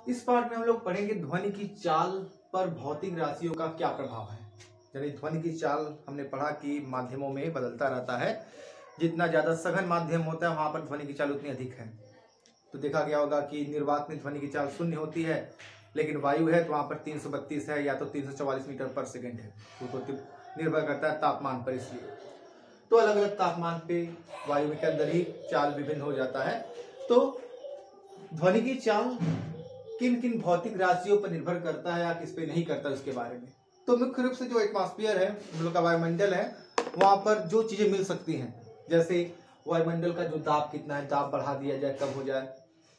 इस पार्ट में हम लोग पढ़ेंगे ध्वनि की चाल पर भौतिक राशियों का क्या प्रभाव है। यानी ध्वनि की चाल हमने पढ़ा कि माध्यमों में बदलता रहता है, जितना ज्यादा सघन माध्यम होता है वहां पर ध्वनि की चाल उतनी अधिक है। तो देखा गया होगा कि निर्वात में ध्वनि की चाल शून्य होती है, लेकिन वायु है तो वहां पर 332 है या तो 344 मीटर पर सेकेंड है। तो निर्भर करता है तापमान पर, इसलिए तो अलग अलग तापमान पे वायु के अंदर ही चाल विभिन्न हो जाता है। तो ध्वनि की चाल किन किन भौतिक राशियों पर निर्भर करता है या किस पे नहीं करता, उसके बारे में। तो मुख्य रूप से जो एटमॉस्फेयर है, हम लोग का वायुमंडल है, वहां पर जो चीजें मिल सकती हैं, जैसे वायुमंडल का जो दाब कितना है, दाब बढ़ा दिया जाए कब हो जाए,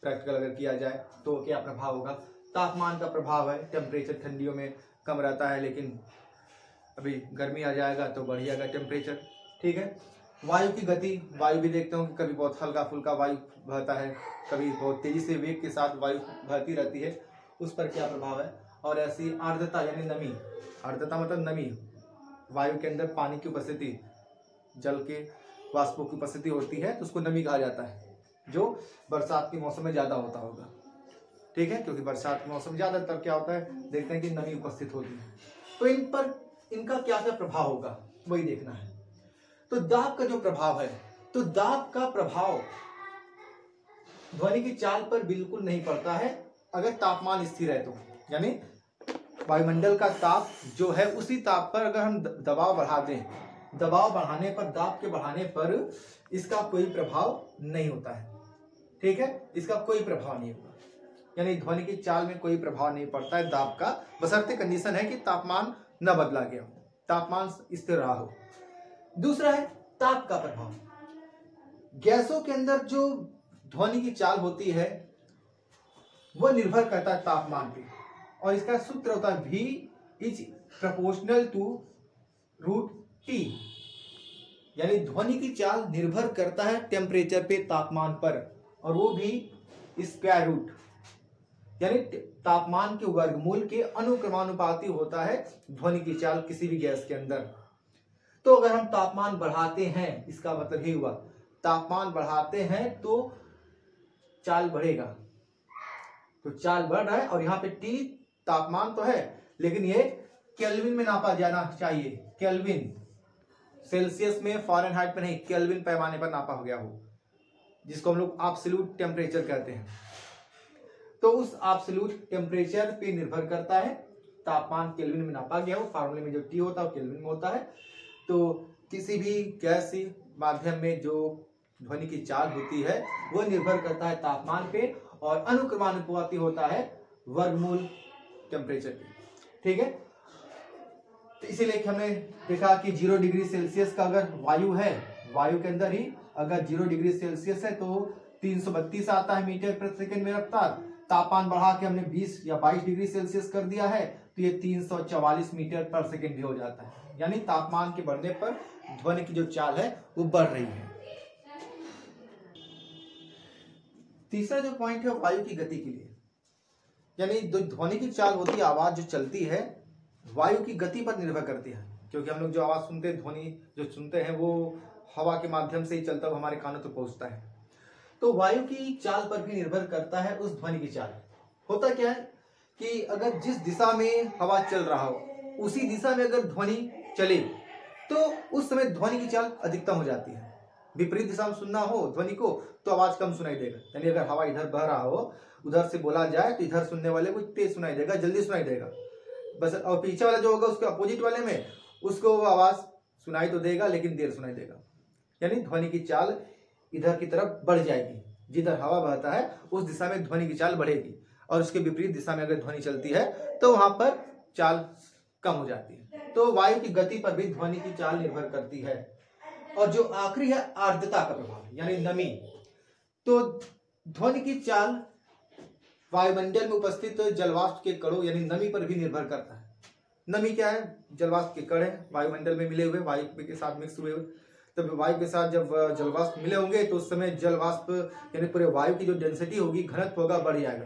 प्रैक्टिकल अगर किया जाए तो क्या प्रभाव होगा। तापमान का प्रभाव है, टेम्परेचर ठंडियों में कम रहता है, लेकिन अभी गर्मी आ जाएगा तो बढ़ जाएगा टेम्परेचर। ठीक है। वायु की गति, वायु भी देखते हो कि कभी बहुत हल्का फुल्का वायु बहता है, कभी बहुत तेजी से वेग के साथ वायु बहती रहती है, उस पर क्या प्रभाव है। और ऐसी आर्द्रता यानी नमी, आर्द्रता मतलब नमी, वायु के अंदर पानी की उपस्थिति, जल के वाष्पों की उपस्थिति होती है तो उसको नमी कहा जाता है, जो बरसात के मौसम में ज्यादा होता होगा। ठीक है, क्योंकि बरसात के मौसम ज्यादातर क्या होता है, देखते हैं कि नमी उपस्थित होती है। तो इन पर इनका क्या क्या प्रभाव होगा वही देखना है। तो दाब का जो प्रभाव है, तो दाब का प्रभाव ध्वनि की चाल पर बिल्कुल नहीं पड़ता है अगर तापमान स्थिर है तो। यानी वायुमंडल का ताप जो है उसी ताप पर अगर हम दबाव बढ़ा दें, दबाव बढ़ाने पर, दाब के बढ़ाने पर इसका कोई प्रभाव नहीं होता है। ठीक है, इसका कोई प्रभाव नहीं होगा, यानी ध्वनि की चाल में कोई प्रभाव नहीं पड़ता है दाब का, बशर्ते कंडीशन है कि तापमान न बदला गया हो, तापमान स्थिर रहा हो। दूसरा है ताप का प्रभाव। गैसों के अंदर जो ध्वनि की चाल होती है वह निर्भर करता है तापमान पे, और इसका सूत्र होता है V is proportional to √T। यानी ध्वनि की चाल निर्भर करता है टेम्परेचर पे, तापमान पर, और वो भी स्क्वायर रूट, यानी तापमान के वर्गमूल के अनुक्रमानुपाती होता है ध्वनि की चाल किसी भी गैस के अंदर। तो अगर हम तापमान बढ़ाते हैं, इसका मतलब ही हुआ तापमान बढ़ाते हैं तो चाल बढ़ेगा। तो चाल बढ़ रहा है, और यहाँ पे T तापमान तो है, लेकिन ये केल्विन में नापा जाना चाहिए। केल्विन, सेल्सियस में, फ़ारेनहाइट में नहीं, केल्विन पैमाने पर नापा हो गया हो, जिसको हम लोग एब्सोल्यूट टेम्परेचर कहते हैं। तो उस एब्सोल्यूट टेम्परेचर पे निर्भर करता है, तापमान केल्विन में नापा गया हो, फार्मूले में जो T होता है वो केल्विन में होता है। तो किसी भी गैसीय माध्यम में जो ध्वनि की चाल होती है वो निर्भर करता है तापमान पे, और अनुक्रमानुपाती होता है वर्गमूल टेम्परेचर पे। ठीक है, तो इसीलिए हमने देखा कि 0 डिग्री सेल्सियस का अगर वायु है, वायु के अंदर ही अगर 0 डिग्री सेल्सियस है तो 332 आता है मीटर प्रति सेकेंड में रफ्तार। तापमान बढ़ा के हमने 20 या 22 डिग्री सेल्सियस कर दिया है तो ये 344 मीटर पर सेकेंड भी हो जाता है। यानी तापमान के बढ़ने पर ध्वनि की जो चाल है वो बढ़ रही है। तीसरा जो पॉइंट है वायु की गति के लिए, यानी जो ध्वनि की चाल होती है, आवाज जो चलती है, वायु की गति पर निर्भर करती है। क्योंकि हम लोग जो आवाज सुनते हैं, ध्वनि जो सुनते हैं, वो हवा के माध्यम से ही चलता हुआ हमारे कानों तक पहुंचता है। तो वायु की चाल पर भी निर्भर करता है उस ध्वनि की चाल। होता क्या है कि अगर जिस दिशा में हवा चल रहा हो उसी दिशा में अगर ध्वनि चले तो उस समय ध्वनि की चाल अधिकतम हो जाती है। विपरीत दिशा में सुनना हो ध्वनि को तो आवाज कम सुनाई देगा। यानी अगर हवा इधर बह रहा हो, उधर से बोला जाए तो इधर सुनने वाले को तेज सुनाई देगा, जल्दी सुनाई देगा बस, और पीछे वाला जो होगा उसके अपोजिट वाले में उसको वो आवाज सुनाई तो देगा लेकिन देर सुनाई देगा। यानी ध्वनि की चाल इधर की तरफ बढ़ जाएगी, जिधर हवा बहता है उस दिशा में ध्वनि की चाल बढ़ेगी, और उसके विपरीत दिशा में अगर ध्वनि चलती है तो वहां पर चाल कम हो जाती है। तो वायु की गति पर भी ध्वनि की चाल निर्भर करती है। और जो आखिरी है आर्द्रता का प्रभाव, यानी नमी। तो ध्वनि की चाल वायुमंडल में उपस्थित जलवाष्प के कणों यानी नमी पर भी निर्भर करता है। नमी क्या है? जलवाष्प के कण है वायुमंडल में मिले हुए, वायु के साथ मिक्स हुए हुए। तब वायु के साथ जब जलवाष्प मिले होंगे तो उस समय जलवाष्प यानी पूरे वायु की जो डेंसिटी होगी, घनत्व होगा, बढ़ जाएगा,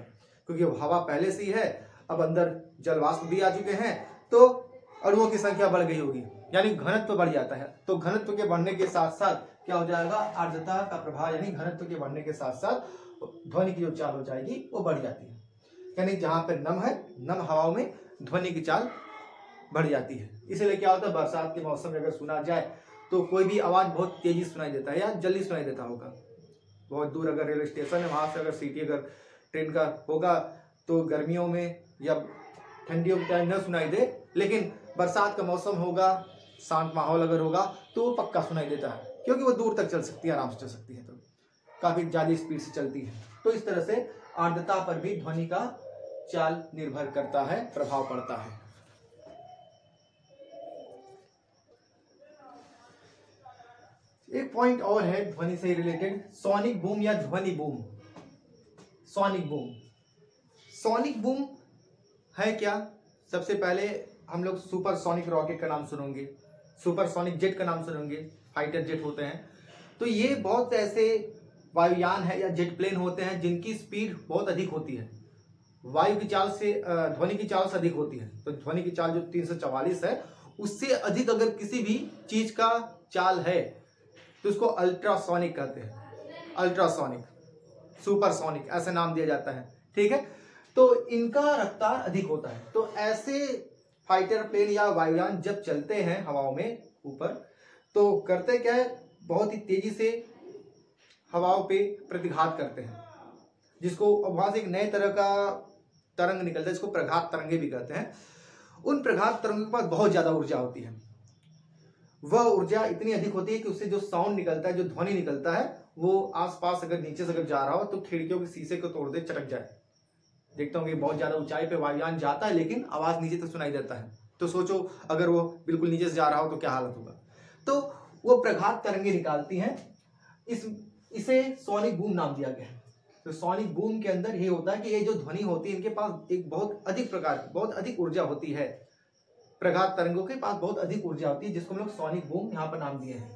क्योंकि हवा पहले से ही है, अब अंदर जलवाष्प भी आ चुके हैं तो अणुओं की संख्या बढ़ गई होगी, यानी घनत्व बढ़ जाता है। तो घनत्व के बढ़ने के साथ साथ क्या हो जाएगा? आर्द्रता का प्रभाव, यानी घनत्व के बढ़ने के साथ साथ ध्वनि की जो चाल हो जाएगी वो बढ़ जाती है। यानी जहां पर नम है, नम हवाओं में ध्वनि की चाल बढ़ जाती है। इसलिए क्या होता है, बरसात के मौसम में अगर सुना जाए तो कोई भी आवाज बहुत तेजी सुनाई देता है या जल्दी सुनाई देता होगा। बहुत दूर अगर रेलवे स्टेशन है, वहां से अगर सिटी अगर ट्रेन का होगा तो गर्मियों में या ठंडियों के टाइम न सुनाई दे, लेकिन बरसात का मौसम होगा, शांत माहौल अगर होगा तो वो पक्का सुनाई देता है, क्योंकि वो दूर तक चल सकती है, आराम से चल सकती है, तो काफी ज्यादा स्पीड से चलती है। तो इस तरह से आर्द्रता पर भी ध्वनि का चाल निर्भर करता है, प्रभाव पड़ता है। एक पॉइंट और है ध्वनि से रिलेटेड, सोनिक बूम या ध्वनि boom. Sonic boom, sonic boom है क्या? सबसे पहले हम लोग सुपरसोनिक रॉकेट का नाम सुनेंगे, सुपरसोनिक जेट का नाम सुनेंगे, फाइटर जेट होते हैं। तो ये बहुत ऐसे वायुयान है या जेट प्लेन होते हैं जिनकी स्पीड बहुत अधिक होती है, वायु की चाल से, ध्वनि की चाल से अधिक होती है। तो ध्वनि की चाल जो 344 है, उससे अधिक अगर किसी भी चीज का चाल है तो उसको अल्ट्रासोनिक कहते हैं, अल्ट्रासोनिक, सुपरसोनिक ऐसा नाम दिया जाता है। ठीक है, तो इनका रफ्तार अधिक होता है। तो ऐसे फाइटर प्लेन या वायुयान जब चलते हैं हवाओं में ऊपर, तो करते क्या है, बहुत ही तेजी से हवाओं पे प्रतिघात करते हैं, जिसको वहां से एक नए तरह का तरंग निकलता है, जिसको प्रघात तरंगे भी कहते हैं। उन प्रघात तरंगों के पास बहुत ज्यादा ऊर्जा होती है। वह ऊर्जा इतनी अधिक होती है कि उससे जो साउंड निकलता है, जो ध्वनि निकलता है, वो आसपास अगर नीचे से अगर जा रहा हो तो खिड़कियों के शीशे को तोड़ दे, चटक जाए। देखता हूँ कि बहुत ज्यादा ऊंचाई पे वायुयान जाता है लेकिन आवाज नीचे तक सुनाई देता है, तो सोचो अगर वो बिल्कुल नीचे से जा रहा हो तो क्या हालत होगा। तो वो प्रघात तरंगे निकालती हैं, इसे सोनिक बूम नाम दिया गया है। तो सोनिक बूम के अंदर ये होता है कि ये जो ध्वनि होती है, इनके पास एक बहुत अधिक प्रकार की, बहुत अधिक ऊर्जा होती है। प्रघात तरंगों के पास बहुत अधिक ऊर्जा होती है, जिसको हम लोग सोनिक बूम यहाँ पर नाम दिए हैं।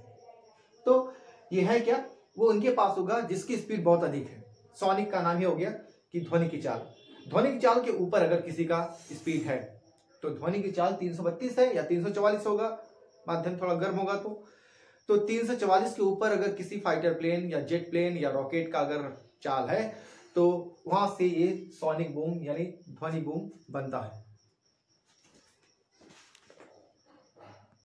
तो ये है क्या, वो उनके पास होगा जिसकी स्पीड बहुत अधिक है। सोनिक का नाम ही हो गया कि ध्वनि की चाल। ध्वनि की चाल के ऊपर अगर किसी का स्पीड है तो ध्वनि की चाल 332 है या 344 होगा, माध्यम थोड़ा गर्म होगा तो 344 के ऊपर अगर किसी फाइटर प्लेन या जेट प्लेन या रॉकेट का अगर चाल है तो वहां से ये सोनिक बूम यानी ध्वनि बूम बनता है।